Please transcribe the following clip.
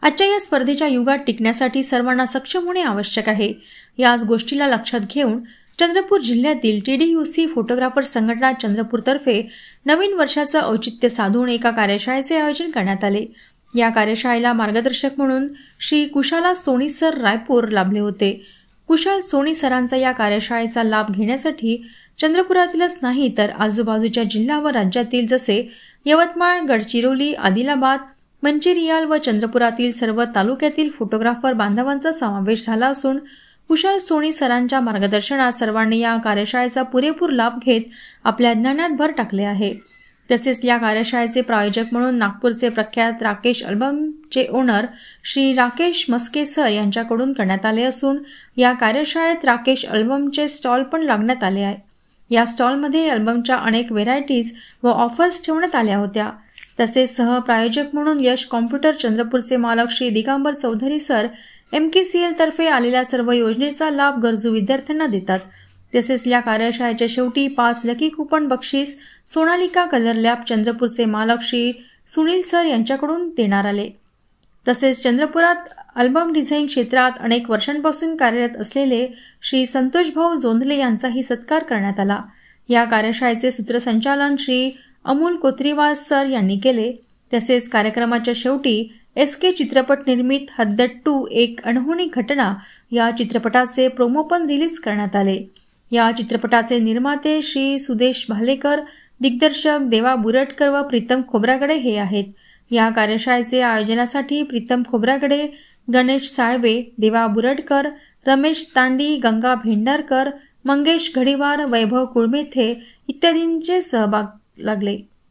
आजच्या या स्पर्धेच्या युगात टिकण्यासाठी सर्वांना सक्षम होणे आवश्यक आहे। याच गोष्टीला लक्षात घेऊन चंद्रपूर जिल्ह्यातील TDUC फोटोग्राफर संघटना चंद्रपूरतर्फे नवीन वर्षाचं औचित्य साधून एका कार्यशाळेचे आयोजन करण्यात आले। या कार्यशाळेला मार्गदर्शक म्हणून श्री कुशाला सोनी सर रायपूर लाभले होते। कुशाल सोनी सरांचा या कार्यशाळेचा लाभ घेण्यासाठी चंद्रपुरातीलच नाही तर आजूबाजूच्या जिल्हा व राज्यातील जसे यवतमाळ, गडचिरोली, आदिलाबाद, मंचिरियाल व चंद्रपुरातील सर्व तालुक्यातील फोटोग्राफर बांधवांचा समावेश झाला असून कुशाल सोनी सरांच्या मार्गदर्शनात सर्वांनी या कार्यशाळेचा पुरेपूर लाभ घेत आपल्या ज्ञानात भर टाकले आहे। तसेच या कार्यशाळेचे प्रायोजक म्हणून नागपूरचे प्रख्यात राकेश अल्बमचे ओनर श्री राकेश मस्के सर यांच्याकडून करण्यात आले असून या कार्यशाळेत राकेश अल्बमचे स्टॉल पण लागण्यात आले आहे। या स्टॉलमध्ये अल्बमच्या अनेक व्हेरायटीज व ऑफर्स ठेवण्यात आल्या होत्या। तसेच सहप्रायोजक म्हणून यश कॉम्प्युटर चंद्रपूरचे मालक श्री दिगंबर चौधरी सर MKCL तर्फे आलेल्या सर्व योजनेचा लाभ गरजू विद्यार्थ्यांना देतात। तसेच या कार्यशाळेच्या शेवटी 5 लकी कुपन बक्षीस सोनालिका कलर लॅब चंद्रपूरचे मालक श्री सुनील सर यांच्याकडून देण्यात आले। तसेच चंद्रपुरात अल्बम डिझाईन क्षेत्रात अनेक वर्षांपासून कार्यरत असलेले श्री संतोष भाऊ जोंधले यांचाही सत्कार करण्यात आला। या कार्यशाळेचे सूत्रसंचालन श्री अमोल कोत्रीवाल सर यांनी केले। तसेच कार्यक्रमाच्या शेवटी SK चित्रपट निर्मित हद्दत 2 एक अनहोनी घटना या चित्रपटाचे प्रोमो पण रिलीज करण्यात आले। या चित्रपटाचे निर्माते श्री सुदेश भालेकर, दिग्दर्शक देवा बुरटकर व प्रीतम खोब्रागडे हे आहेत। या कार्यशाळेचे आयोजनासाठी प्रीतम खोब्रागडे, गणेश साळवे, देवा बुरटकर, रमेश तांडी, गंगा भेंडारकर, मंगेश घडीवार, वैभव कुळमेथे इत्यादींचे सहभाग लागले।